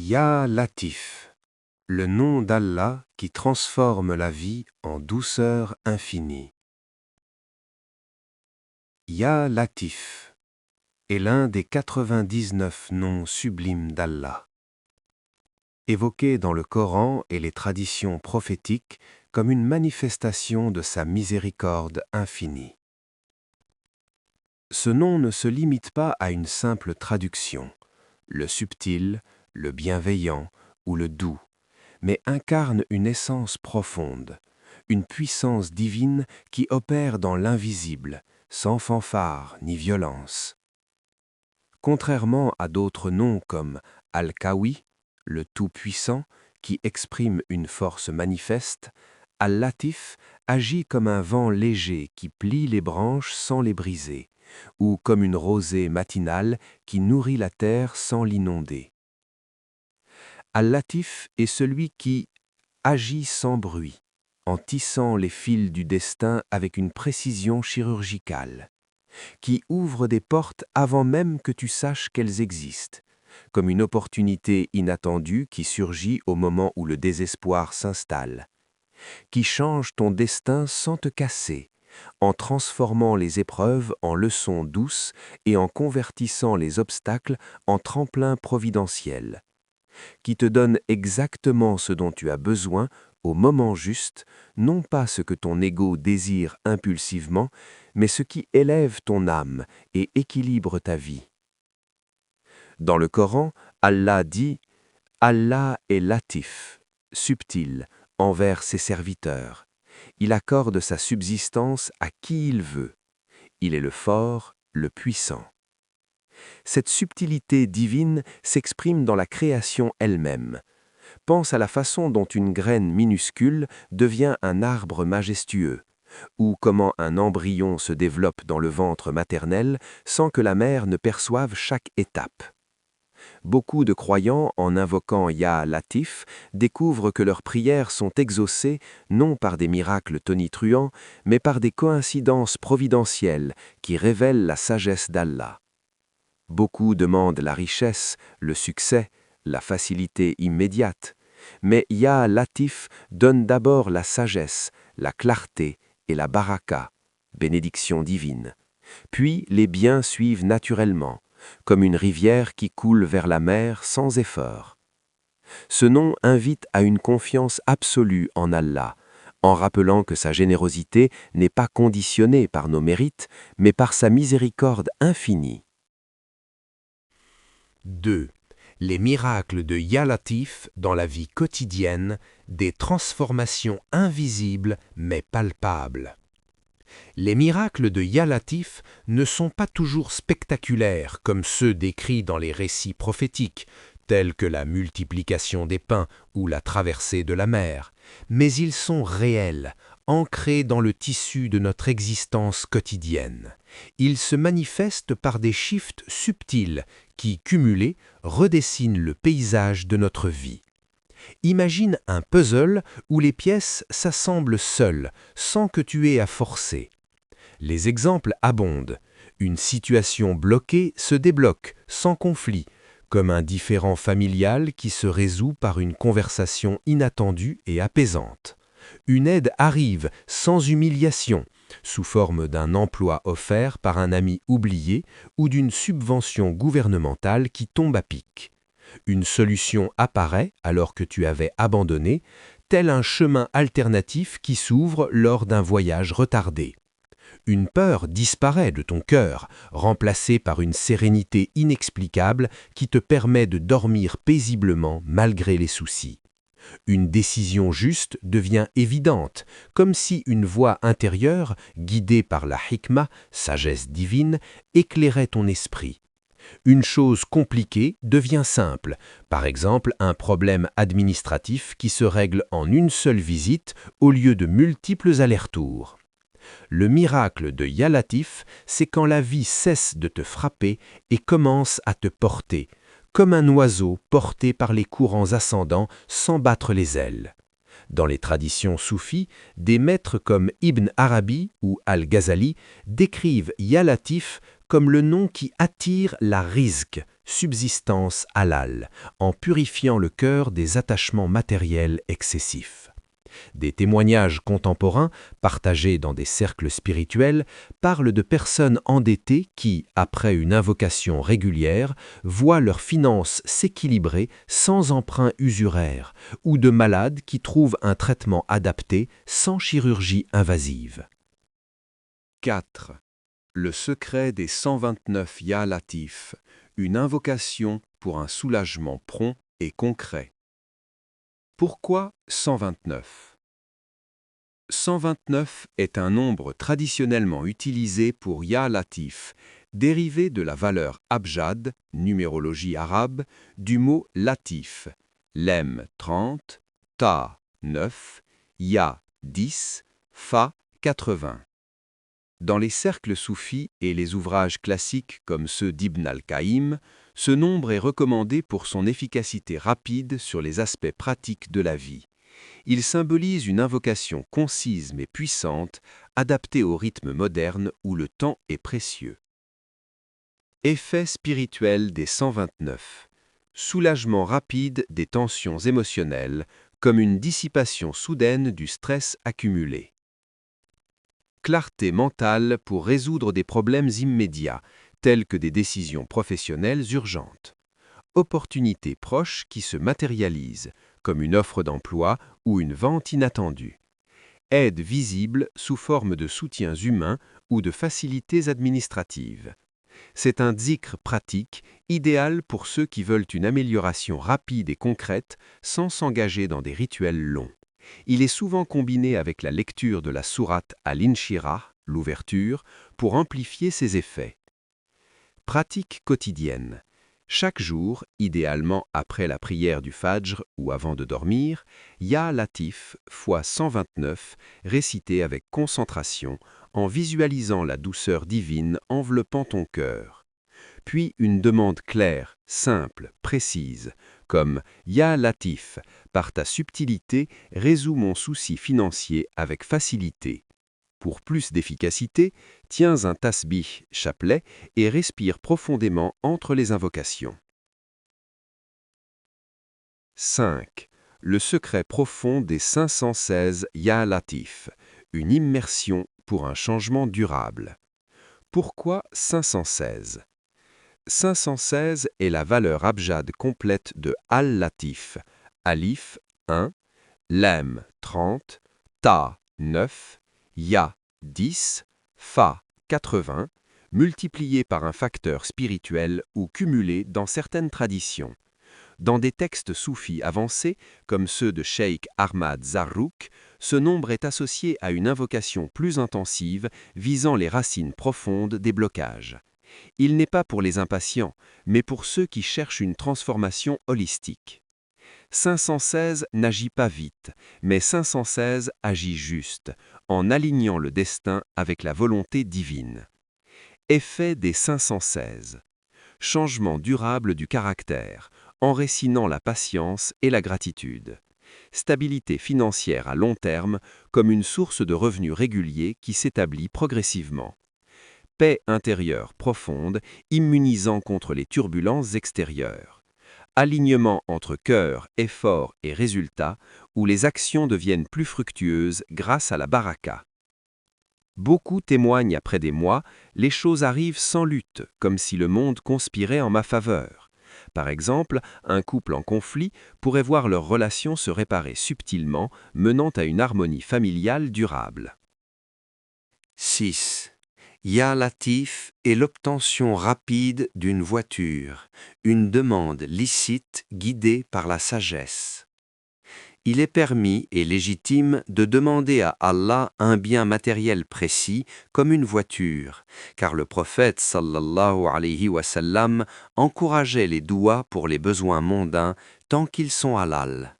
Ya Latif, le nom d'Allah qui transforme la vie en douceur infinie. Ya Latif est l'un des 99 noms sublimes d'Allah, évoqué dans le Coran et les traditions prophétiques comme une manifestation de sa miséricorde infinie. Ce nom ne se limite pas à une simple traduction, le subtil, le bienveillant ou le doux, mais incarne une essence profonde, une puissance divine qui opère dans l'invisible, sans fanfare ni violence. Contrairement à d'autres noms comme Al-Qawi, le Tout-Puissant, qui exprime une force manifeste, Al-Latif agit comme un vent léger qui plie les branches sans les briser, ou comme une rosée matinale qui nourrit la terre sans l'inonder. Al-Latif est celui qui agit sans bruit, en tissant les fils du destin avec une précision chirurgicale, qui ouvre des portes avant même que tu saches qu'elles existent, comme une opportunité inattendue qui surgit au moment où le désespoir s'installe, qui change ton destin sans te casser, en transformant les épreuves en leçons douces et en convertissant les obstacles en tremplins providentiels, qui te donne exactement ce dont tu as besoin au moment juste, non pas ce que ton ego désire impulsivement, mais ce qui élève ton âme et équilibre ta vie. Dans le Coran, Allah dit « Allah est latif, subtil, envers ses serviteurs. Il accorde sa subsistance à qui il veut. Il est le fort, le puissant. » Cette subtilité divine s'exprime dans la création elle-même. Pense à la façon dont une graine minuscule devient un arbre majestueux, ou comment un embryon se développe dans le ventre maternel sans que la mère ne perçoive chaque étape. Beaucoup de croyants, en invoquant Ya Latif, découvrent que leurs prières sont exaucées non par des miracles tonitruants, mais par des coïncidences providentielles qui révèlent la sagesse d'Allah. Beaucoup demandent la richesse, le succès, la facilité immédiate, mais Ya Latif donne d'abord la sagesse, la clarté et la baraka, bénédiction divine. Puis les biens suivent naturellement, comme une rivière qui coule vers la mer sans effort. Ce nom invite à une confiance absolue en Allah, en rappelant que sa générosité n'est pas conditionnée par nos mérites, mais par sa miséricorde infinie. 2. Les miracles de Ya Latif dans la vie quotidienne, des transformations invisibles mais palpables. Les miracles de Ya Latif ne sont pas toujours spectaculaires comme ceux décrits dans les récits prophétiques, tels que la multiplication des pains ou la traversée de la mer, mais ils sont réels, ancrés dans le tissu de notre existence quotidienne. Ils se manifestent par des shifts subtils qui, cumulés, redessinent le paysage de notre vie. Imagine un puzzle où les pièces s'assemblent seules, sans que tu aies à forcer. Les exemples abondent. Une situation bloquée se débloque, sans conflit, comme un différend familial qui se résout par une conversation inattendue et apaisante. Une aide arrive sans humiliation, sous forme d'un emploi offert par un ami oublié ou d'une subvention gouvernementale qui tombe à pic. Une solution apparaît alors que tu avais abandonné, tel un chemin alternatif qui s'ouvre lors d'un voyage retardé. Une peur disparaît de ton cœur, remplacée par une sérénité inexplicable qui te permet de dormir paisiblement malgré les soucis. Une décision juste devient évidente, comme si une voix intérieure, guidée par la hikmah, sagesse divine, éclairait ton esprit. Une chose compliquée devient simple, par exemple un problème administratif qui se règle en une seule visite au lieu de multiples allers-retours. Le miracle de Ya Latif, c'est quand la vie cesse de te frapper et commence à te porter, comme un oiseau porté par les courants ascendants sans battre les ailes. Dans les traditions soufis, des maîtres comme Ibn Arabi ou Al-Ghazali décrivent Ya Latif comme le nom qui attire la rizq, subsistance halal, en purifiant le cœur des attachements matériels excessifs. Des témoignages contemporains, partagés dans des cercles spirituels, parlent de personnes endettées qui, après une invocation régulière, voient leurs finances s'équilibrer sans emprunt usuraire, ou de malades qui trouvent un traitement adapté sans chirurgie invasive. 4. Le secret des 129 Ya Latif, une invocation pour un soulagement prompt et concret. Pourquoi 129 ? 129 est un nombre traditionnellement utilisé pour Ya Latif, dérivé de la valeur abjad, numérologie arabe, du mot latif, lem 30, ta 9, ya 10, fa 80. Dans les cercles soufis et les ouvrages classiques comme ceux d'Ibn al-Qaïm, ce nombre est recommandé pour son efficacité rapide sur les aspects pratiques de la vie. Il symbolise une invocation concise mais puissante, adaptée au rythme moderne où le temps est précieux. Effet spirituel des 129. Soulagement rapide des tensions émotionnelles, comme une dissipation soudaine du stress accumulé. Clarté mentale pour résoudre des problèmes immédiats, tels que des décisions professionnelles urgentes. Opportunités proches qui se matérialisent, comme une offre d'emploi ou une vente inattendue. Aide visible sous forme de soutiens humains ou de facilités administratives. C'est un dzikr pratique, idéal pour ceux qui veulent une amélioration rapide et concrète sans s'engager dans des rituels longs. Il est souvent combiné avec la lecture de la sourate Al-Inshirah, l'ouverture, pour amplifier ses effets. Pratique quotidienne. Chaque jour, idéalement après la prière du Fajr ou avant de dormir, Ya Latif x 129, récité avec concentration, en visualisant la douceur divine enveloppant ton cœur. Puis une demande claire, simple, précise, comme « Ya Latif, par ta subtilité, résous mon souci financier avec facilité ». Pour plus d'efficacité, tiens un tasbih, chapelet, et respire profondément entre les invocations. 5. Le secret profond des 516 Ya Latif, une immersion pour un changement durable. Pourquoi 516 ? 516 est la valeur abjad complète de Al-Latif, Alif 1, Lam 30, Ta 9, Ya 10, Fa 80, multiplié par un facteur spirituel ou cumulé dans certaines traditions. Dans des textes soufis avancés, comme ceux de Cheikh Ahmad Zarrouk, ce nombre est associé à une invocation plus intensive visant les racines profondes des blocages. Il n'est pas pour les impatients, mais pour ceux qui cherchent une transformation holistique. 516 n'agit pas vite, mais 516 agit juste, en alignant le destin avec la volonté divine. Effet des 516. Changement durable du caractère, enracinant la patience et la gratitude. Stabilité financière à long terme comme une source de revenus réguliers qui s'établit progressivement. Paix intérieure profonde, immunisant contre les turbulences extérieures. Alignement entre cœur, effort et résultat, où les actions deviennent plus fructueuses grâce à la baraka. Beaucoup témoignent après des mois, les choses arrivent sans lutte, comme si le monde conspirait en ma faveur. Par exemple, un couple en conflit pourrait voir leur relation se réparer subtilement, menant à une harmonie familiale durable. 6. Ya Latif est l'obtention rapide d'une voiture, une demande licite guidée par la sagesse. Il est permis et légitime de demander à Allah un bien matériel précis comme une voiture, car le prophète sallallahu alayhi wa sallam encourageait les douas pour les besoins mondains tant qu'ils sont halal.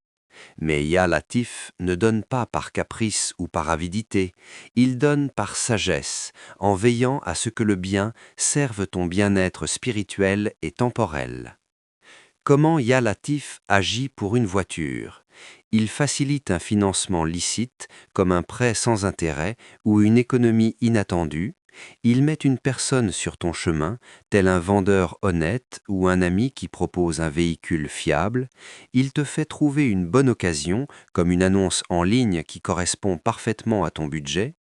Mais Ya Latif ne donne pas par caprice ou par avidité, il donne par sagesse, en veillant à ce que le bien serve ton bien-être spirituel et temporel. Comment Ya Latif agit pour une voiture ? Il facilite un financement licite, comme un prêt sans intérêt ou une économie inattendue, Ils mettent une personne sur ton chemin, tel un vendeur honnête ou un ami qui propose un véhicule fiable. Il te fait trouver une bonne occasion, comme une annonce en ligne qui correspond parfaitement à ton budget.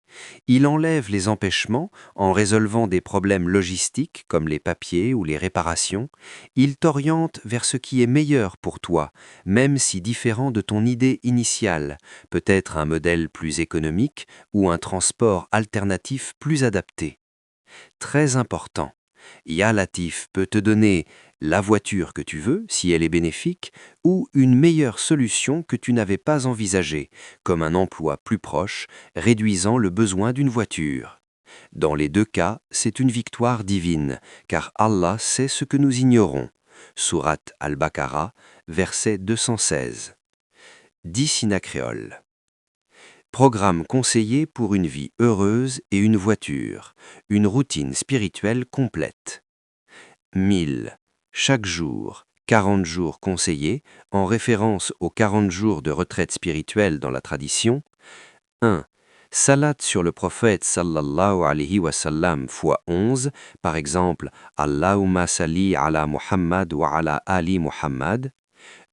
Il enlève les empêchements en résolvant des problèmes logistiques comme les papiers ou les réparations. Il t'oriente vers ce qui est meilleur pour toi, même si différent de ton idée initiale, peut-être un modèle plus économique ou un transport alternatif plus adapté. Très important. Ya Latif peut te donner la voiture que tu veux, si elle est bénéfique, ou une meilleure solution que tu n'avais pas envisagée, comme un emploi plus proche, réduisant le besoin d'une voiture. Dans les deux cas, c'est une victoire divine, car Allah sait ce que nous ignorons. Sourate Al-Baqarah, verset 216. 10 Synacréole. Programme conseillé pour une vie heureuse et une voiture. Une routine spirituelle complète. 1000. Chaque jour. 40 jours conseillés, en référence aux 40 jours de retraite spirituelle dans la tradition. 1. Salat sur le prophète sallallahu alayhi wa sallam fois 11, par exemple Allahumma salli ala Muhammad wa ala Ali Muhammad.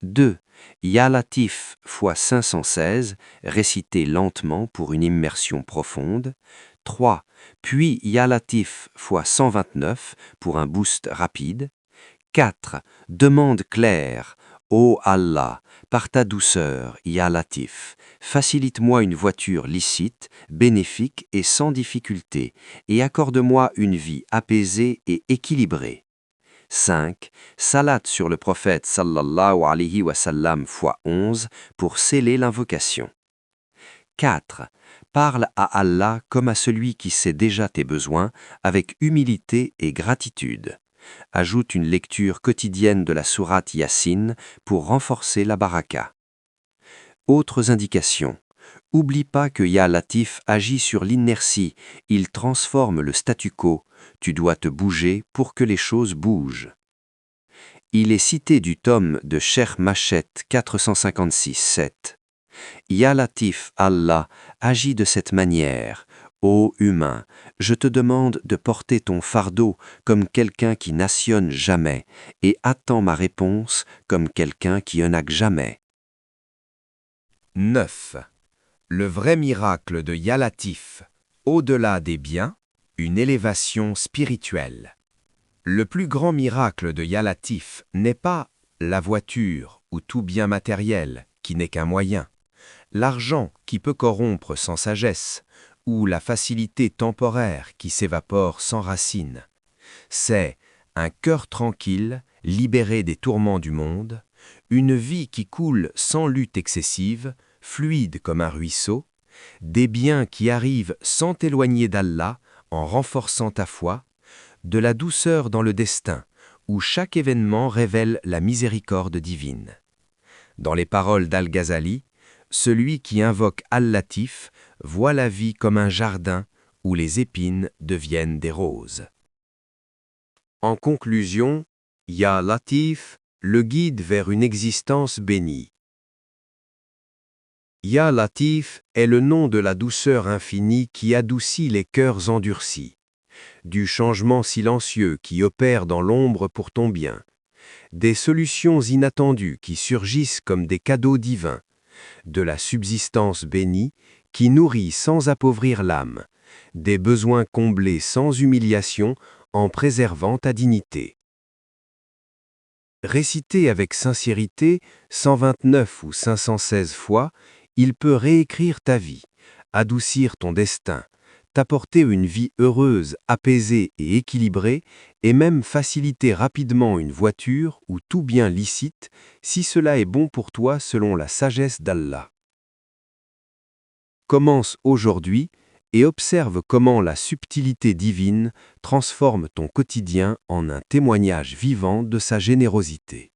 2. Ya Latif fois 516, récité lentement pour une immersion profonde. 3. Puis Ya Latif fois 129 pour un boost rapide. 4. Demande claire. Ô Allah, par ta douceur, Ya Latif, facilite-moi une voiture licite, bénéfique et sans difficulté, et accorde-moi une vie apaisée et équilibrée. 5. Salat sur le prophète sallallahu alayhi wa sallam fois 11 pour sceller l'invocation. 4. Parle à Allah comme à celui qui sait déjà tes besoins, avec humilité et gratitude. Ajoute une lecture quotidienne de la sourate Yassine pour renforcer la baraka. Autres indications. Oublie pas que Ya Latif agit sur l'inertie, il transforme le statu quo. Tu dois te bouger pour que les choses bougent. Il est cité du tome de Cheikh Machet 456-7. Ya Latif, Allah, agit de cette manière. Ô humain, je te demande de porter ton fardeau comme quelqu'un qui nationne jamais, et attends ma réponse comme quelqu'un qui enaque jamais. 9. Le vrai miracle de Ya Latif, au-delà des biens, une élévation spirituelle. Le plus grand miracle de Ya Latif n'est pas la voiture ou tout bien matériel, qui n'est qu'un moyen, l'argent qui peut corrompre sans sagesse, ou la facilité temporaire qui s'évapore sans racine. C'est un cœur tranquille, libéré des tourments du monde, une vie qui coule sans lutte excessive, fluide comme un ruisseau, des biens qui arrivent sans t'éloigner d'Allah en renforçant ta foi, de la douceur dans le destin, où chaque événement révèle la miséricorde divine. Dans les paroles d'Al-Ghazali, celui qui invoque Al-Latif voit la vie comme un jardin où les épines deviennent des roses. En conclusion, Ya Latif, le guide vers une existence bénie. Ya Latif est le nom de la douceur infinie qui adoucit les cœurs endurcis, du changement silencieux qui opère dans l'ombre pour ton bien, des solutions inattendues qui surgissent comme des cadeaux divins, de la subsistance bénie qui nourrit sans appauvrir l'âme, des besoins comblés sans humiliation en préservant ta dignité. Récité avec sincérité 129 ou 516 fois, il peut réécrire ta vie, adoucir ton destin, t'apporter une vie heureuse, apaisée et équilibrée, et même faciliter rapidement une voiture ou tout bien licite, si cela est bon pour toi selon la sagesse d'Allah. Commence aujourd'hui et observe comment la subtilité divine transforme ton quotidien en un témoignage vivant de sa générosité.